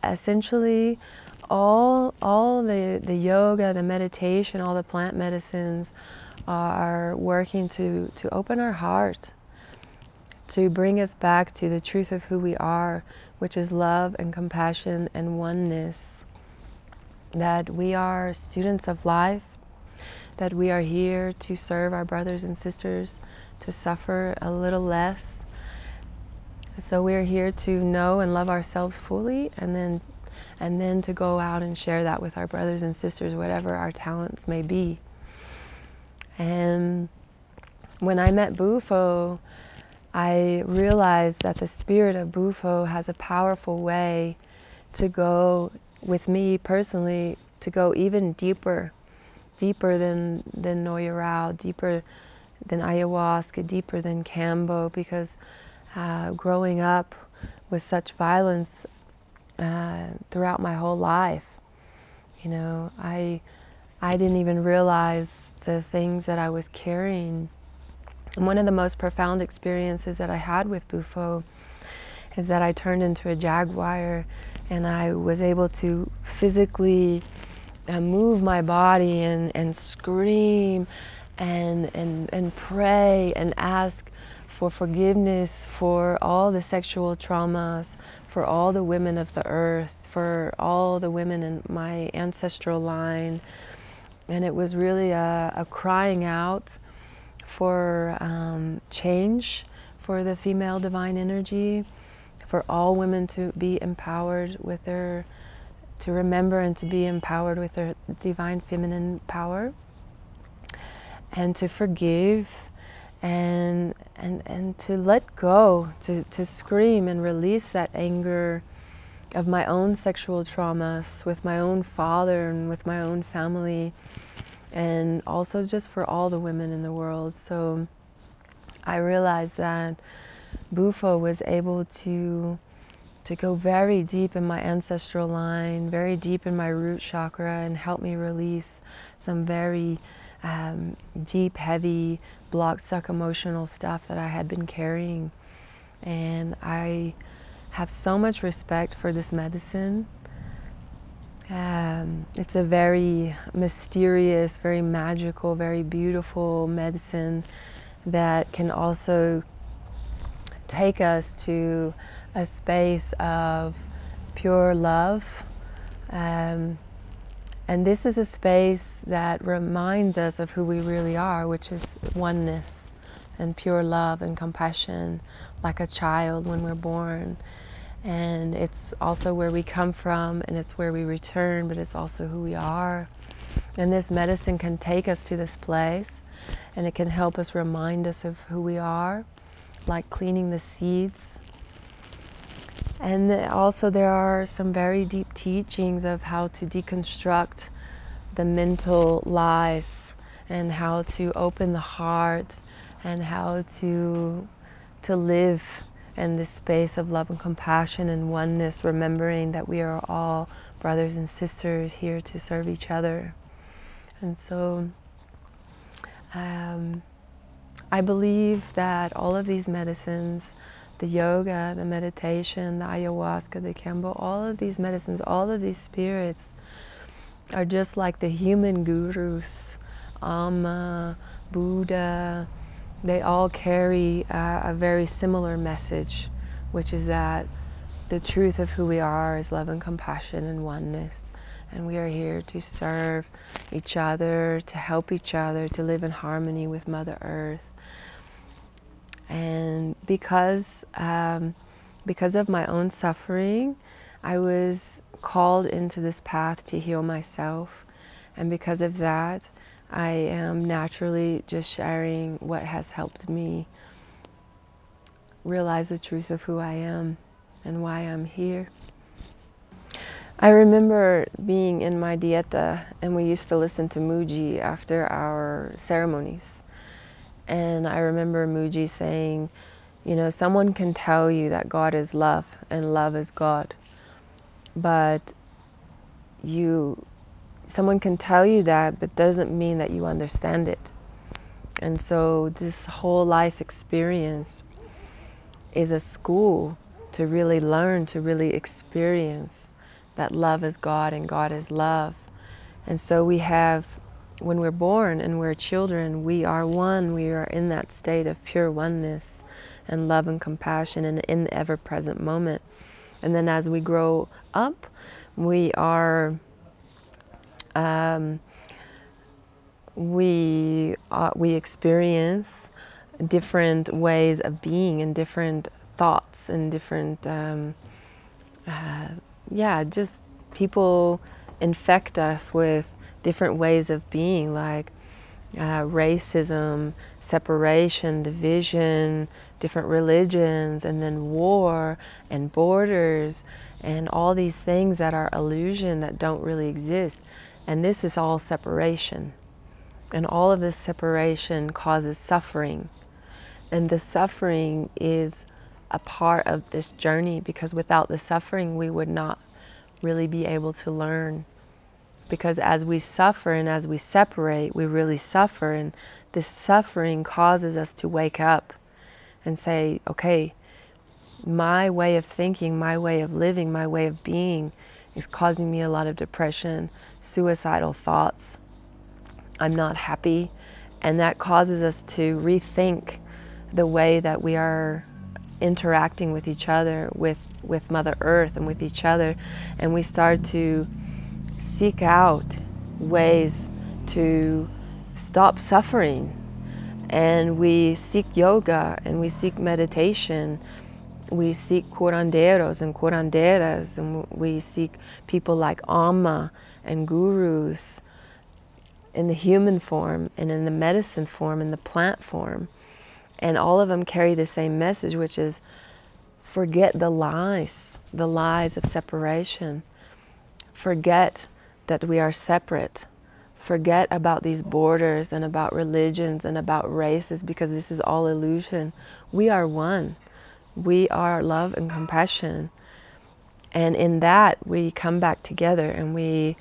Essentially, all the yoga, the meditation, all the plant medicines are working to open our heart, to bring us back to the truth of who we are, which is love and compassion and oneness. That we are students of life, that we are here to serve our brothers and sisters, to suffer a little less. So we're here to know and love ourselves fully, and then to go out and share that with our brothers and sisters, whatever our talents may be. And when I met Bufo, I realized that the spirit of Bufo has a powerful way to go, with me personally, to go even deeper than Noyarao, deeper than Ayahuasca, deeper than Kambo, because growing up with such violence throughout my whole life, you know, I didn't even realize the things that I was carrying. And one of the most profound experiences that I had with Bufo is that I turned into a jaguar, and I was able to physically move my body and scream and pray and ask for forgiveness for all the sexual traumas, for all the women of the earth, for all the women in my ancestral line. And it was really a crying out for change, for the female divine energy, for all women to be empowered with their, to remember and to be empowered with their divine feminine power, and to forgive, and to let go, to scream and release that anger of my own sexual traumas with my own father and with my own family, and also just for all the women in the world. So I realized that Bufo was able to go very deep in my ancestral line, very deep in my root chakra, and help me release some very deep, heavy, blocked, stuck emotional stuff that I had been carrying. And I have so much respect for this medicine. It's a very mysterious, very magical, very beautiful medicine that can also take us to a space of pure love. And this is a space that reminds us of who we really are, which is oneness and pure love and compassion, like a child when we're born. And it's also where we come from, and it's where we return, but it's also who we are. And this medicine can take us to this place, and it can help us remind us of who we are, like cleaning the seeds. And also there are some very deep teachings of how to deconstruct the mental lies, and how to open the heart, and how to live in this space of love and compassion and oneness, remembering that we are all brothers and sisters here to serve each other. And so I believe that all of these medicines, the yoga, the meditation, the ayahuasca, the Kambo, all of these medicines, all of these spirits are just like the human gurus, Amma, Buddha. They all carry a very similar message, which is that the truth of who we are is love and compassion and oneness. And we are here to serve each other, to help each other, to live in harmony with Mother Earth. And because of my own suffering, I was called into this path to heal myself. And because of that, I am naturally just sharing what has helped me realize the truth of who I am and why I'm here. I remember being in my dieta, and we used to listen to Muji after our ceremonies. And I remember Muji saying, you know, someone can tell you that God is love and love is God, but someone can tell you that, but doesn't mean that you understand it. And so this whole life experience is a school to really learn, to really experience that love is God and God is love. And so we have, when we're born and we're children, we are one. We are in that state of pure oneness and love and compassion and in the ever-present moment. And then as we grow up, we are, we experience different ways of being and different thoughts and different, yeah, just people infect us with different ways of being, like racism, separation, division, different religions, and then war and borders and all these things that are illusion, that don't really exist. And this is all separation. And all of this separation causes suffering. And the suffering is a part of this journey, because without the suffering, we would not really be able to learn. Because as we suffer and as we separate, we really suffer. And this suffering causes us to wake up and say, okay, my way of thinking, my way of living, my way of being is causing me a lot of depression, suicidal thoughts. I'm not happy. And that causes us to rethink the way that we are interacting with each other, with Mother Earth and with each other. And we start to seek out ways to stop suffering. And we seek yoga and we seek meditation. We seek curanderos and curanderas, and we seek people like Amma and gurus in the human form and in the medicine form and the plant form. And all of them carry the same message, which is forget the lies of separation. Forget that we are separate. Forget about these borders and about religions and about races, because this is all illusion. We are one. We are love and compassion. And in that, we come back together and we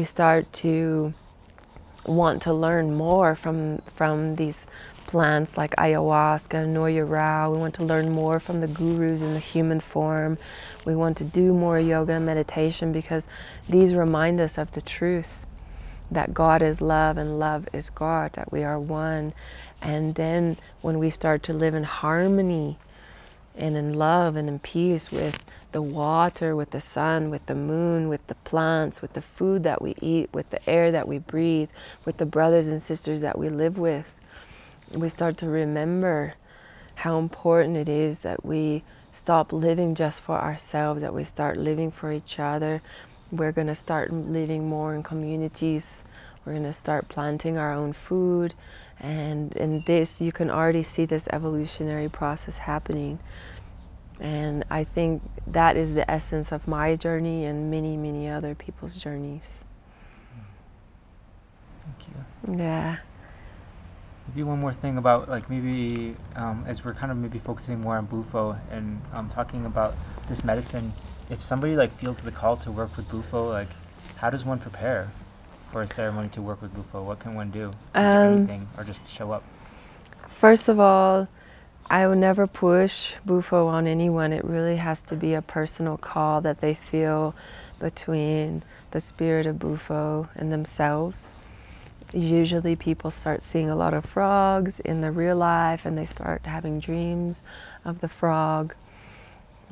start to want to learn more from these plants like ayahuasca, noya rao. We want to learn more from the gurus in the human form. We want to do more yoga and meditation, because these remind us of the truth, that God is love and love is God, that we are one. And then when we start to live in harmony and in love and in peace with the water, with the sun, with the moon, with the plants, with the food that we eat, with the air that we breathe, with the brothers and sisters that we live with, we start to remember how important it is that we stop living just for ourselves, that we start living for each other. We're going to start living more in communities. We're going to start planting our own food. And in this, you can already see this evolutionary process happening. And I think that is the essence of my journey and many, many other people's journeys. Thank you. Yeah. Maybe one more thing about, like, maybe as we're kind of maybe focusing more on Bufo and talking about this medicine, if somebody like feels the call to work with Bufo, like, how does one prepare for a ceremony to work with Bufo? What can one do? Is there anything, or just show up? First of all, I would never push Bufo on anyone. It really has to be a personal call that they feel between the spirit of Bufo and themselves. Usually people start seeing a lot of frogs in the real life, and they start having dreams of the frog.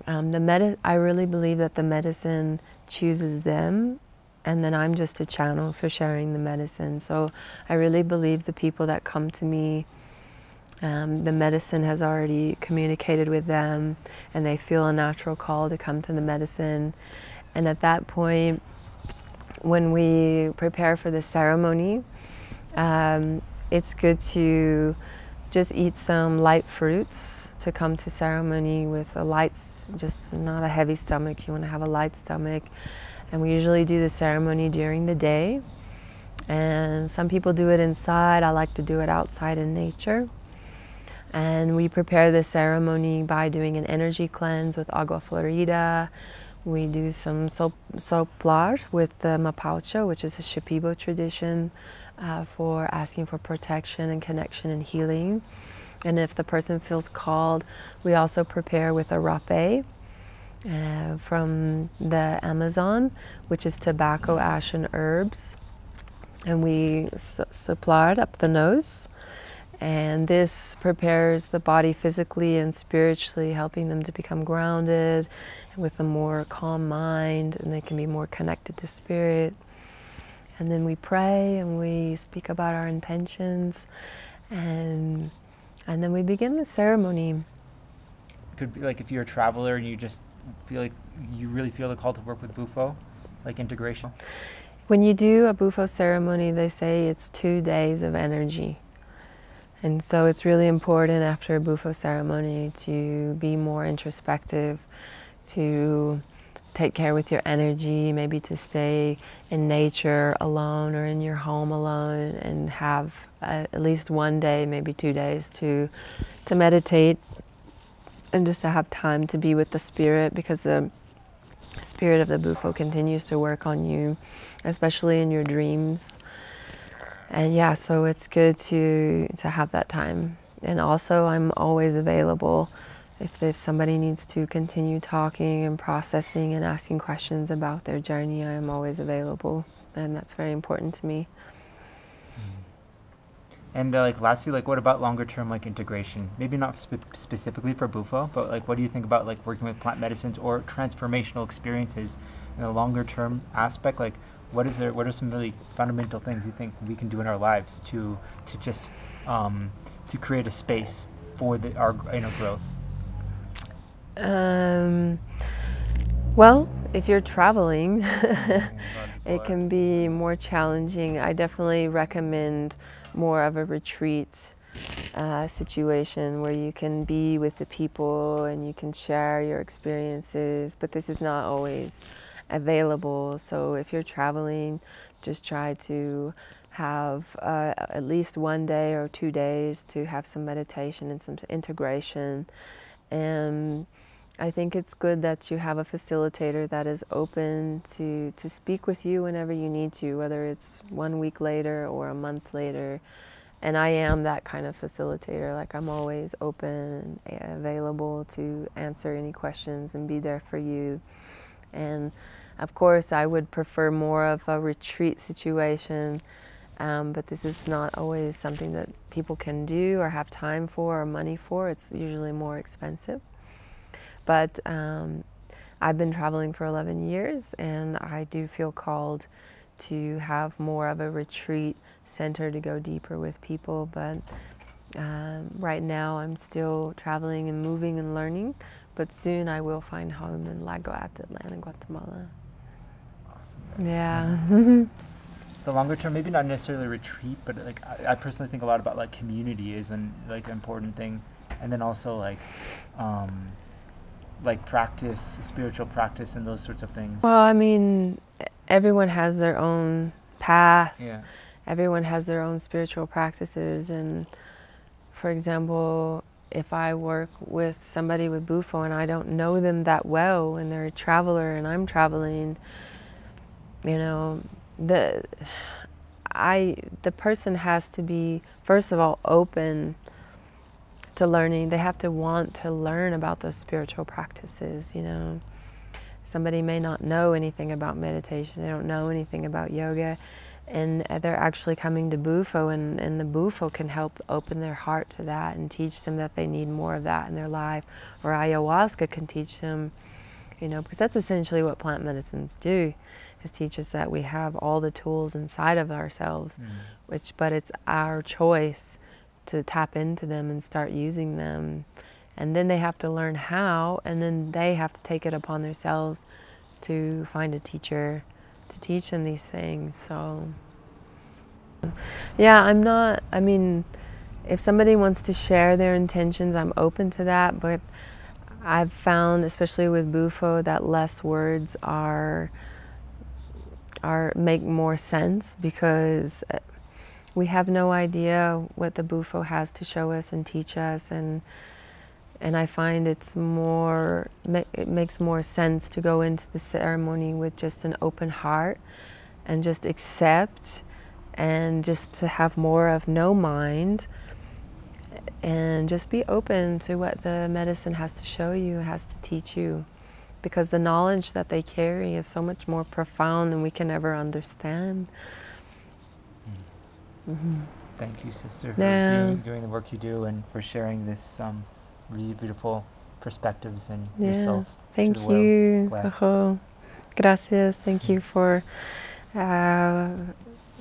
I really believe that the medicine chooses them, and then I'm just a channel for sharing the medicine. So I really believe the people that come to me, the medicine has already communicated with them, and they feel a natural call to come to the medicine. And at that point, when we prepare for the ceremony, it's good to just eat some light fruits to come to ceremony with a light, just not a heavy stomach. You want to have a light stomach. And we usually do the ceremony during the day. And some people do it inside. I like to do it outside in nature. And we prepare the ceremony by doing an energy cleanse with agua florida. We do some soplar with the Mapuche, which is a Shipibo tradition for asking for protection and connection and healing. And if the person feels called, we also prepare with a rapé from the Amazon, which is tobacco, ash, and herbs. And we soplar up the nose. And this prepares the body physically and spiritually, helping them to become grounded with a more calm mind, and they can be more connected to spirit. And then we pray and we speak about our intentions, and then we begin the ceremony. It could be like if you're a traveler and you just feel like you really feel the call to work with Bufo, like integration. When you do a Bufo ceremony, they say it's 2 days of energy. And so it's really important after a Bufo ceremony to be more introspective, to take care with your energy, maybe to stay in nature alone or in your home alone, and have at least 1 day, maybe 2 days to meditate and just to have time to be with the spirit, because the spirit of the Bufo continues to work on you, especially in your dreams. And yeah, so it's good to have that time. And also I'm always available if somebody needs to continue talking and processing and asking questions about their journey. I am always available, and that's very important to me. And like lastly, like what about longer term like integration? Maybe not specifically for Bufo, but like what do you think about like working with plant medicines or transformational experiences in a longer term aspect? Like what are some really fundamental things you think we can do in our lives to just to create a space for our inner growth? Well, if you're traveling, it can be more challenging. I definitely recommend more of a retreat situation where you can be with the people and you can share your experiences, but this is not always available. So if you're traveling, just try to have at least 1 day or 2 days to have some meditation and some integration. And I think it's good that you have a facilitator that is open to speak with you whenever you need to, whether it's 1 week later or a month later. And I am that kind of facilitator. Like, I'm always open and available to answer any questions and be there for you. And of course, I would prefer more of a retreat situation, but this is not always something that people can do or have time for or money for. It's usually more expensive. But I've been traveling for 11 years, and I do feel called to have more of a retreat center to go deeper with people. But right now I'm still traveling and moving and learning, but soon I will find home in Lago Atitlan, Guatemala. Awesome. Yeah. The longer term, maybe not necessarily retreat, but like I personally think a lot about like community is an important thing, and then also like practice, spiritual practice, and those sorts of things. Well, I mean, everyone has their own path. Yeah. Everyone has their own spiritual practices, and for example, if I work with somebody with Bufo and I don't know them that well, and they're a traveler and I'm traveling, you know, the person has to be, first of all, open to learning. They have to want to learn about those spiritual practices, you know. Somebody may not know anything about meditation, they don't know anything about yoga, and they're actually coming to Bufo, and the Bufo can help open their heart to that and teach them that they need more of that in their life. Or Ayahuasca can teach them, you know, because that's essentially what plant medicines do, is teach us that we have all the tools inside of ourselves, but it's our choice to tap into them and start using them. And then they have to learn how, and then they have to take it upon themselves to find a teacher to teach them these things. So yeah, I mean, if somebody wants to share their intentions, I'm open to that, but I've found, especially with Bufo, that less words make more sense, because we have no idea what the Bufo has to show us and teach us, and And I find it makes more sense to go into the ceremony with just an open heart and just accept, and just to have more of no mind and just be open to what the medicine has to show you, has to teach you. Because the knowledge that they carry is so much more profound than we can ever understand. Mm-hmm. Thank you, sister, for doing the work you do and for sharing this really beautiful perspectives and yourself. Thank you. Gracias. Thank you for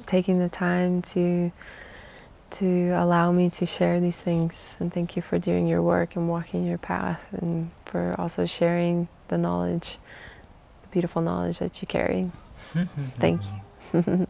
taking the time to allow me to share these things, and thank you for doing your work and walking your path, and for also sharing the knowledge, the beautiful knowledge that you carry. Thank you.